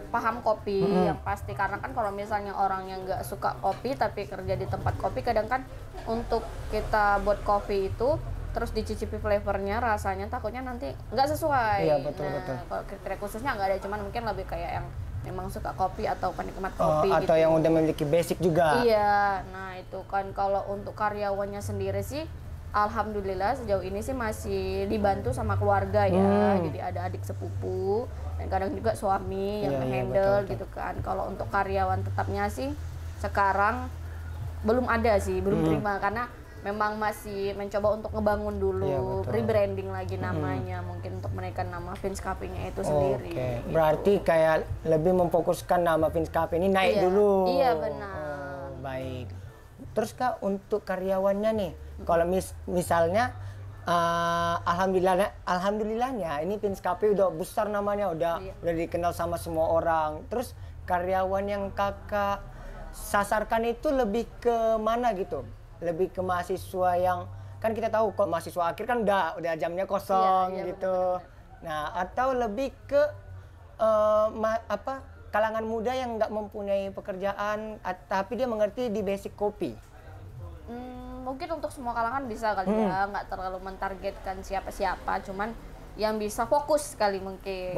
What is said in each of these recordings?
paham kopi yang pasti, karena kan kalau misalnya orang yang nggak suka kopi tapi kerja di tempat kopi, kadang kan untuk kita buat kopi itu terus dicicipi flavornya, rasanya takutnya nanti nggak sesuai. Iya, betul. Kalau kriteria khususnya nggak ada, cuman mungkin lebih kayak yang memang suka kopi atau penikmat kopi atau gitu. yang udah memiliki basic juga. Iya, nah itu kan kalau untuk karyawannya sendiri sih alhamdulillah sejauh ini sih masih dibantu sama keluarga ya. Jadi ada adik sepupu dan kadang juga suami yang handle gitu kan. Kalau untuk karyawan tetapnya sih sekarang belum ada sih, belum terima, karena memang masih mencoba untuk ngebangun dulu, rebranding lagi namanya, mungkin untuk menaikkan nama Vince Cafe-nya itu sendiri. Gitu. Berarti kayak lebih memfokuskan nama Vince Cafe ini naik dulu. Iya benar. Baik. Terus Kak, untuk karyawannya nih, kalau misalnya alhamdulillahnya ini Vince Cafe udah besar namanya, udah dikenal sama semua orang. Terus karyawan yang Kakak sasarkan itu lebih ke mana gitu? Lebih ke mahasiswa yang kan kita tahu kok mahasiswa akhir kan udah jamnya kosong gitu. Bener. Nah, atau lebih ke kalangan muda yang nggak mempunyai pekerjaan tapi dia mengerti di basic kopi. Mungkin untuk semua kalangan bisa kali ya, nggak terlalu mentargetkan siapa-siapa, cuman yang bisa fokus kali mungkin.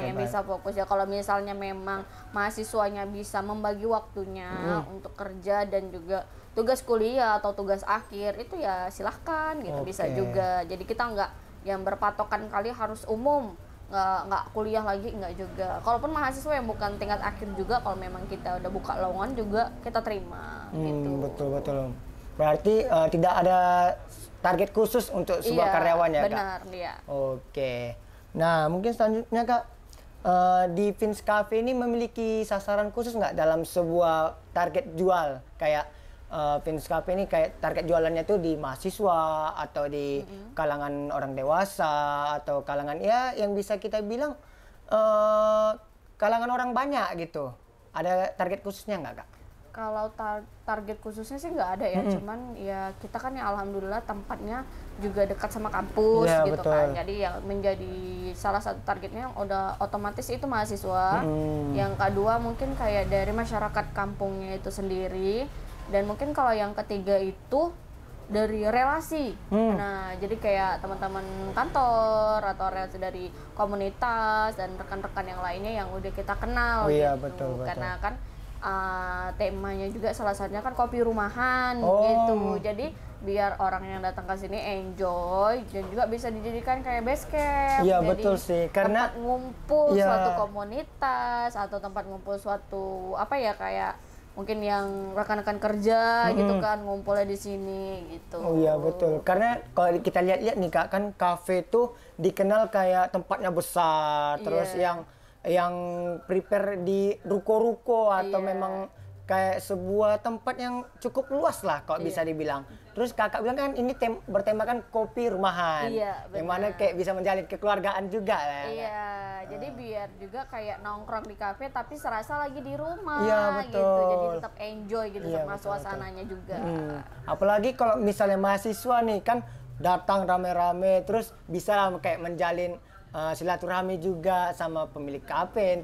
Yang bisa fokus ya, kalau misalnya memang mahasiswanya bisa membagi waktunya untuk kerja dan juga tugas kuliah atau tugas akhir, itu ya silahkan gitu, bisa juga. Jadi kita nggak yang berpatokan kali harus umum, nggak kuliah lagi, nggak juga. Kalaupun mahasiswa yang bukan tingkat akhir juga, kalau memang kita udah buka lowongan juga kita terima gitu. Betul. Berarti tidak ada target khusus untuk sebuah karyawan ya, Kak? Benar, iya. Oke. Nah, mungkin selanjutnya, Kak, di Vince Cafe ini memiliki sasaran khusus nggak dalam sebuah target jual? Kayak Vince Cafe ini kayak target jualannya tuh di mahasiswa atau di kalangan orang dewasa atau kalangan ya yang bisa kita bilang kalangan orang banyak gitu. Ada target khususnya nggak, Kak? Kalau target khususnya sih nggak ada ya, cuman ya kita kan ya alhamdulillah tempatnya juga dekat sama kampus gitu kan, jadi yang menjadi salah satu targetnya yang udah otomatis itu mahasiswa. Yang kedua mungkin kayak dari masyarakat kampungnya itu sendiri, dan mungkin kalau yang ketiga itu dari relasi. Nah, jadi kayak teman-teman kantor atau relasi dari komunitas dan rekan-rekan yang lainnya yang udah kita kenal gitu. Betul. Karena kan temanya juga salah satunya kan kopi rumahan gitu. Jadi biar orang yang datang ke sini enjoy dan juga bisa dijadikan kayak base camp. Iya, jadi betul sih. Karena tempat ngumpul suatu komunitas atau tempat ngumpul suatu kayak mungkin yang rekan-rekan kerja gitu kan ngumpulnya di sini gitu. Oh iya, betul. Karena kalau kita lihat-lihat nih, Kak, kan kafe tuh dikenal kayak tempatnya besar, terus yang prepare di ruko-ruko atau memang kayak sebuah tempat yang cukup luas lah kalau bisa dibilang. Terus Kakak bilang kan ini bertemakan kopi rumahan. Yang mana kayak bisa menjalin kekeluargaan juga lah. Jadi biar juga kayak nongkrong di kafe tapi serasa lagi di rumah betul. gitu. Jadi tetap enjoy gitu sama suasananya juga. Apalagi kalau misalnya mahasiswa nih kan datang rame-rame terus bisa kayak menjalin silaturahmi juga sama pemilik kafe,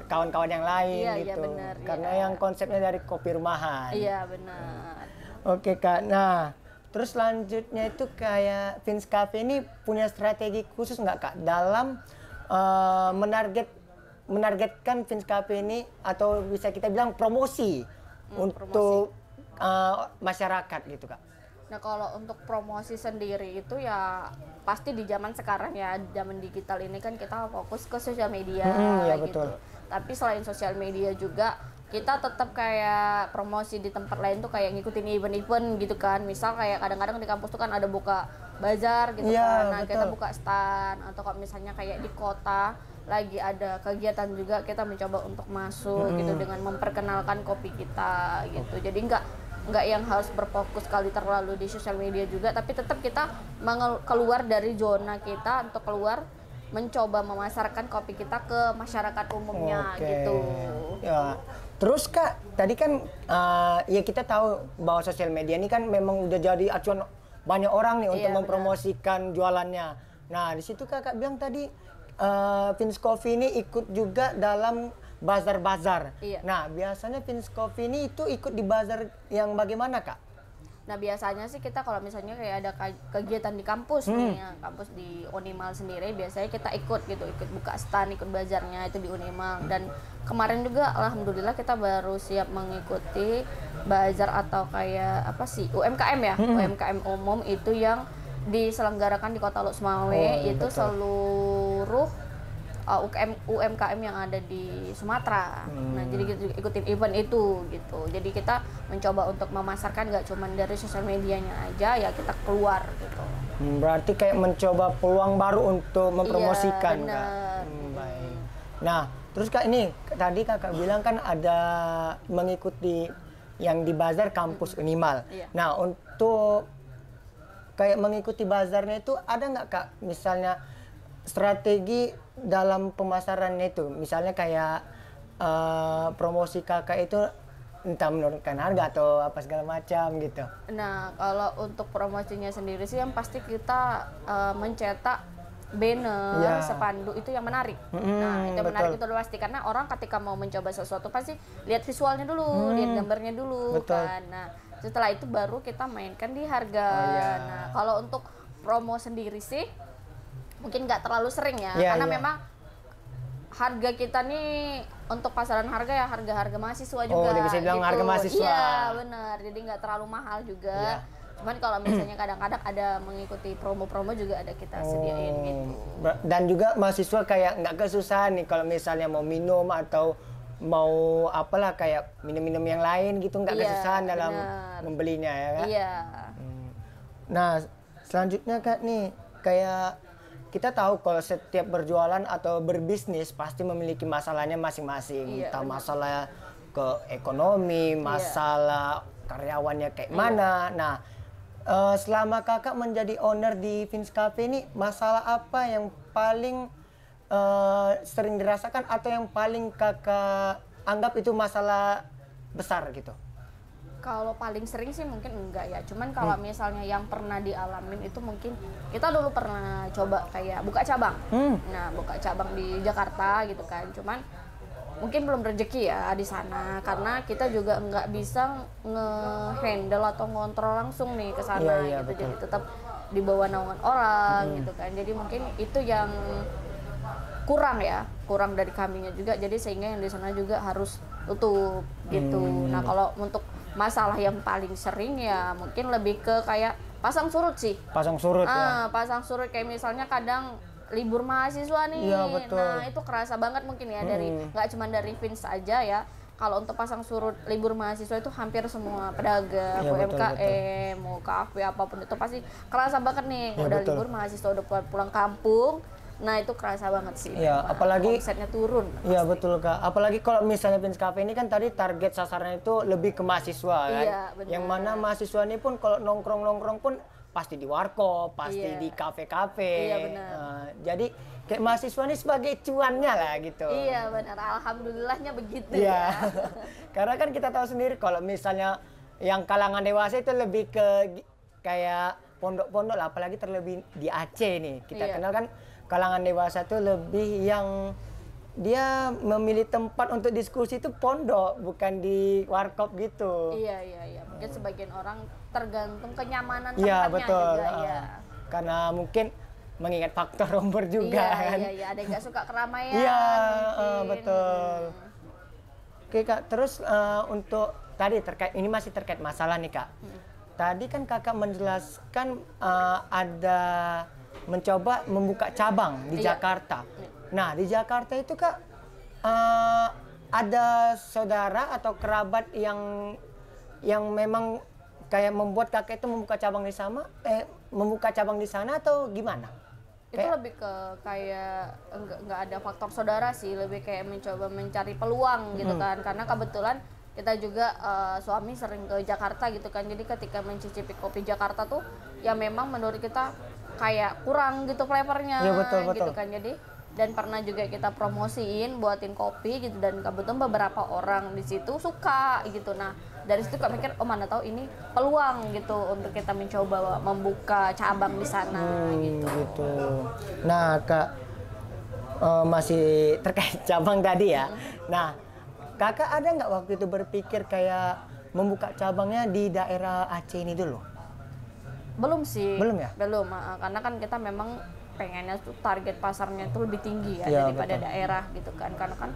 kawan-kawan yang lain gitu. Bener, karena yang konsepnya dari kopi rumahan. Iya benar. Oke, Kak. Nah, terus selanjutnya itu kayak Vince Cafe ini punya strategi khusus nggak, Kak, dalam menargetkan Vince Cafe ini, atau bisa kita bilang promosi untuk masyarakat gitu, Kak? Nah, kalau untuk promosi sendiri itu ya pasti di zaman sekarang ya, zaman digital ini kan kita fokus ke sosial media gitu. Betul. Tapi selain sosial media juga kita tetap kayak promosi di tempat lain tuh kayak ngikutin event-event gitu kan. Misal kayak kadang-kadang di kampus tuh kan ada buka bazar gitu kan. Nah, kita buka stand, atau kalau misalnya kayak di kota lagi ada kegiatan juga kita mencoba untuk masuk gitu dengan memperkenalkan kopi kita gitu. Jadi nggak yang harus berfokus kali terlalu di sosial media juga, tapi tetap kita keluar dari zona kita untuk keluar mencoba memasarkan kopi kita ke masyarakat umumnya gitu. Ya. Terus, Kak, tadi kan ya kita tahu bahwa sosial media ini kan memang udah jadi acuan banyak orang nih untuk mempromosikan jualannya. Nah, di situ Kakak bilang tadi Vince Coffee ini ikut juga dalam bazar-bazar. Iya. Nah, biasanya Vince Coffee ini itu ikut di bazar yang bagaimana, Kak? Nah biasanya sih kita kalau misalnya kayak ada kegiatan di kampus nih ya, kampus di Unimal sendiri biasanya kita ikut gitu, ikut buka stand, ikut bazarnya itu di Unimal. Dan kemarin juga alhamdulillah kita baru siap mengikuti bazar atau kayak apa sih UMKM ya, UMKM umum itu yang diselenggarakan di Kota Lok-Sumawe, itu betul. seluruh UMKM yang ada di Sumatera. Nah, jadi kita juga ikutin event itu gitu. Jadi kita mencoba untuk memasarkan nggak cuma dari sosial medianya aja, ya kita keluar gitu. Berarti kayak mencoba peluang baru untuk mempromosikan, Iya, Kak. benar. Baik. Nah, terus Kak ini tadi Kakak bilang kan ada mengikuti yang di bazar kampus Unimal. Iya. Nah, untuk kayak mengikuti bazarnya itu ada nggak Kak misalnya strategi dalam pemasarannya itu, misalnya kayak promosi Kakak itu entah menurunkan harga atau apa segala macam gitu. Nah, kalau untuk promosinya sendiri sih yang pasti kita mencetak banner, Ya. spanduk itu yang menarik. Nah, itu yang menarik betul. itu udah pasti karena orang ketika mau mencoba sesuatu pasti lihat visualnya dulu, lihat gambarnya dulu Betul. kan. Nah, setelah itu baru kita mainkan di harga. iya. Nah, kalau untuk promo sendiri sih mungkin nggak terlalu sering ya, Iya, karena iya. memang harga kita nih untuk pasaran harga ya harga-harga mahasiswa juga. udah bisa bilang harga mahasiswa. Iya benar, jadi nggak terlalu mahal juga. Iya. Cuman kalau misalnya kadang-kadang ada mengikuti promo-promo juga ada kita sediain gitu. Dan juga mahasiswa kayak nggak kesusahan nih kalau misalnya mau minum atau mau apalah kayak minum-minum yang lain gitu, nggak Iya, kesusahan dalam benar. membelinya ya Kak? Iya. Nah, selanjutnya Kak nih, kayak kita tahu kalau setiap berjualan atau berbisnis pasti memiliki masalahnya masing-masing. Iya, Entah benar. masalah ke ekonomi, masalah karyawannya kayak mana. Nah, selama Kakak menjadi owner di Vince Cafe ini, masalah apa yang paling sering dirasakan atau yang paling Kakak anggap itu masalah besar gitu? Kalau paling sering sih mungkin enggak ya. Cuman kalau misalnya yang pernah dialamin itu mungkin kita dulu pernah coba kayak buka cabang. Nah, buka cabang di Jakarta gitu kan. Cuman mungkin belum rezeki ya di sana karena kita juga nggak bisa nge-handle atau ngontrol langsung nih ke sana Iya, iya, gitu. betul. Jadi tetap di bawah naungan orang gitu kan. Jadi mungkin itu yang kurang dari kaminya juga. Jadi sehingga yang di sana juga harus tutup gitu. Nah, kalau untuk masalah yang paling sering ya mungkin lebih ke kayak pasang surut sih. Pasang surut ya? Pasang surut kayak misalnya kadang libur mahasiswa nih. Iya, betul. Nah, itu kerasa banget mungkin ya dari nggak cuma dari Vince aja ya. Kalau untuk pasang surut libur mahasiswa itu hampir semua pedagang, Iya, betul, UMKM, mau kafe apapun itu pasti kerasa banget nih. Iya, Udah betul. libur mahasiswa udah pulang kampung. Nah, itu kerasa banget sih. Iya, Nah, apalagi- omsetnya turun. Iya betul Kak. Apalagi kalau misalnya Vince Cafe ini kan tadi target sasarannya itu lebih ke mahasiswa kan. Iya, benar. Yang mana mahasiswa ini pun kalau nongkrong-nongkrong pun pasti di warkop, pasti Iya. di kafe-kafe. Iya, benar. Jadi kayak mahasiswa ini sebagai cuannya lah gitu. Iya benar, alhamdulillahnya begitu Iya. ya. Karena kan kita tahu sendiri kalau misalnya yang kalangan dewasa itu lebih ke kayak pondok-pondok lah, apalagi terlebih di Aceh nih. Kita Iya. kenal kan kalangan dewasa itu lebih yang dia memilih tempat untuk diskusi itu pondok, bukan di warkop gitu. Iya. Mungkin sebagian orang tergantung kenyamanan Iya, tempatnya betul. juga ya. Karena mungkin mengingat faktor umur juga kan. Iya. Ada yang nggak suka keramaian. Iya, mungkin. betul. Oke Kak, terus untuk tadi ini masih terkait masalah nih Kak. Tadi kan Kakak menjelaskan ada mencoba membuka cabang di Iya. Jakarta. Nah di Jakarta itu Kak ada saudara atau kerabat yang memang kayak membuat Kakak itu membuka cabang di sana atau gimana? Itu lebih ke kayak nggak ada faktor saudara sih, lebih kayak mencoba mencari peluang gitu kan. Karena kebetulan kita juga suami sering ke Jakarta gitu kan. Jadi ketika mencicipi kopi Jakarta tuh ya memang menurut kita kayak kurang gitu flavornya Iya, betul. gitu kan. Jadi dan pernah juga kita promosiin buatin kopi gitu dan kebetulan beberapa orang di situ suka gitu. Nah, dari situ Kak mikir oh mana tahu ini peluang gitu untuk kita mencoba membuka cabang di sana gitu. Gitu. Nah Kak, masih terkait cabang tadi ya. Nah, kakak ada nggak waktu itu berpikir kayak membuka cabangnya di daerah Aceh ini dulu? Belum sih. Belum ya? Belum, karena kan kita memang pengennya tuh target pasarnya itu lebih tinggi ya, Ya, daripada betul. daerah gitu kan. Karena kan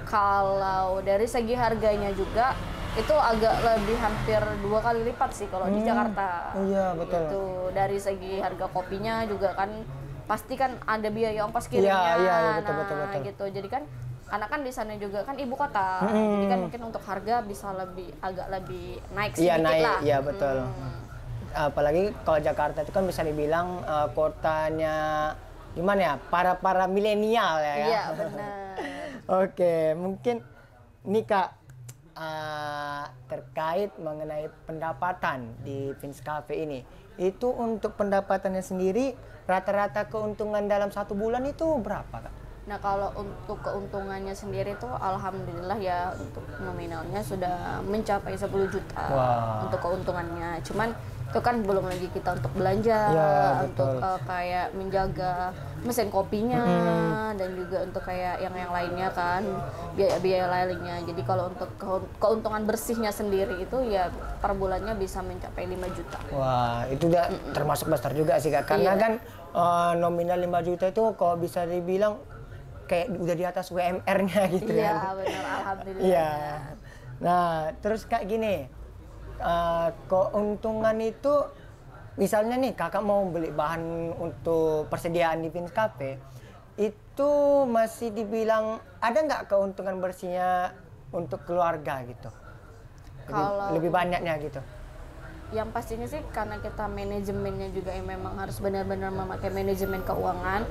kalau dari segi harganya juga itu agak lebih hampir 2 kali lipat sih kalau di Jakarta. Iya, betul. Gitu. Dari segi harga kopinya juga kan pasti kan ada biaya ongkos kirimnya. Iya, betul, nah, betul, betul. gitu. Jadi kan karena kan di sana juga kan ibu kota. Jadi kan mungkin untuk harga bisa agak lebih naik Iya, sedikit naik. lah. Iya, betul. Apalagi kalau Jakarta itu kan bisa dibilang kotanya gimana ya, para milenial ya. Iya, benar. Oke, mungkin nih Kak, terkait mengenai pendapatan di Vince Cafe ini, itu untuk pendapatannya sendiri rata-rata keuntungan dalam 1 bulan itu berapa Kak? Nah, kalau untuk keuntungannya sendiri tuh alhamdulillah ya, untuk nominalnya sudah mencapai 10 juta. Wah. Untuk keuntungannya. Cuman itu kan belum lagi kita untuk belanja, Ya, untuk betul. kayak menjaga mesin kopinya, dan juga untuk kayak yang lainnya kan, biaya-biaya lainnya. Jadi kalau untuk keuntungan bersihnya sendiri itu ya per bulannya bisa mencapai 5 juta. Wah, itu udah termasuk besar juga sih Kak. Karena Iya. kan nominal 5 juta itu kalau bisa dibilang kayak udah di atas WMR-nya gitu Iya, kan. benar, alhamdulillah. Iya. Nah, terus Kak gini, keuntungan itu misalnya nih Kakak mau beli bahan untuk persediaan di Vince Cafe, itu masih dibilang ada nggak keuntungan bersihnya untuk keluarga gitu? Lebih banyaknya gitu. Yang pastinya sih karena kita manajemennya juga yang memang harus benar-benar memakai manajemen keuangan.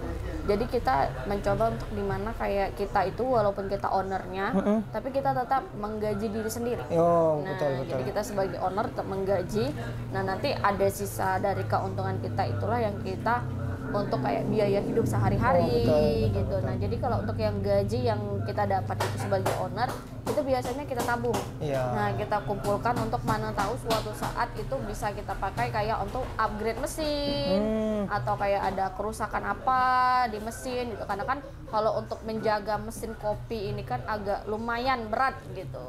Jadi kita mencoba untuk dimana kayak kita itu walaupun kita ownernya, tapi kita tetap menggaji diri sendiri. Oh, Nah, betul. jadi kita sebagai owner tetap menggaji. Nah, nanti ada sisa dari keuntungan kita itulah yang kita untuk kayak biaya hidup sehari-hari gitu. Nah, jadi kalau untuk yang gaji yang kita dapat itu sebagai owner, itu biasanya kita tabung. Iya. Nah, kita kumpulkan untuk mana tahu suatu saat itu bisa kita pakai kayak untuk upgrade mesin atau kayak ada kerusakan apa di mesin gitu. Karena kan kalau untuk menjaga mesin kopi ini kan agak lumayan berat gitu.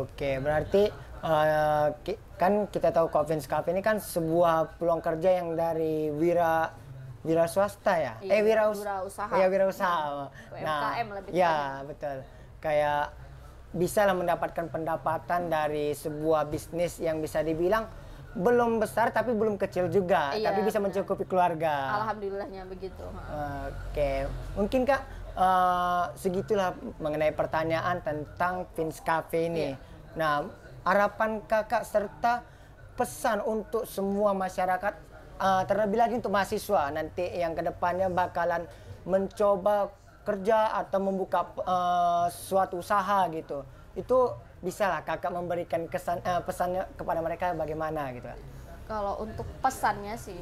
Oke, berarti kan kita tahu Vince Cafe ini kan sebuah peluang kerja yang dari wira swasta ya? Iya, wirausaha. Iya, wirausaha. UMKM lebih ya betul. Kayak bisa lah mendapatkan pendapatan dari sebuah bisnis yang bisa dibilang belum besar tapi belum kecil juga, Iya, tapi bisa benar. mencukupi keluarga. Alhamdulillahnya begitu. Oke, mungkin Kak segitulah mengenai pertanyaan tentang Vince Cafe ini. Iya. Nah, harapan Kakak serta pesan untuk semua masyarakat, terlebih lagi untuk mahasiswa nanti yang kedepannya bakalan mencoba kerja atau membuka suatu usaha gitu. Itu bisa lah Kakak memberikan pesannya kepada mereka bagaimana gitu. Kalau untuk pesannya sih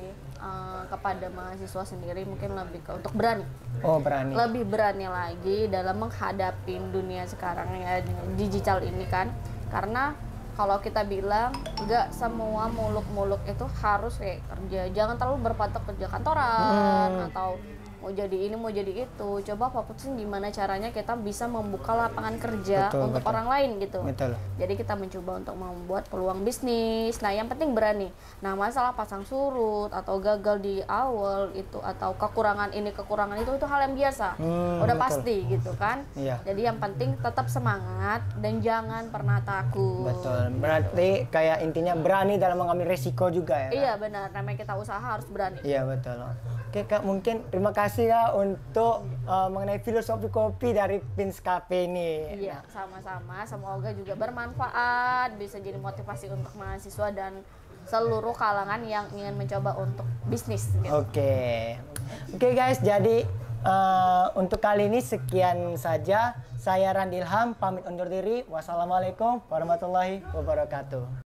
kepada mahasiswa sendiri mungkin lebih ke untuk berani. Oh, berani. Lebih berani lagi dalam menghadapi dunia sekarang ya digital ini kan. Karena kalau kita bilang nggak semua muluk-muluk itu harus kayak kerja. Jangan terlalu berpatok kerja kantoran atau mau jadi ini mau jadi itu. Coba fokusin gimana caranya kita bisa membuka lapangan kerja untuk orang lain gitu. Betul. Jadi kita mencoba untuk membuat peluang bisnis. Nah, yang penting berani. Nah, masalah pasang surut atau gagal di awal itu atau kekurangan ini kekurangan itu hal yang biasa. Udah betul. pasti gitu kan. Iya. Jadi yang penting tetap semangat dan jangan pernah takut. Betul. Berarti kayak intinya berani dalam mengambil resiko juga ya. Kak? Iya benar. Namanya kita usaha harus berani. Iya, betul. Oke Kak, mungkin terima kasih Kak untuk mengenai filosofi kopi dari Vince Cafe ini. Iya, sama-sama. Semoga juga bermanfaat, bisa jadi motivasi untuk mahasiswa dan seluruh kalangan yang ingin mencoba untuk bisnis. Gitu. Oke guys, jadi untuk kali ini sekian saja. Saya Randi Ilham, pamit undur diri. Wassalamualaikum warahmatullahi wabarakatuh.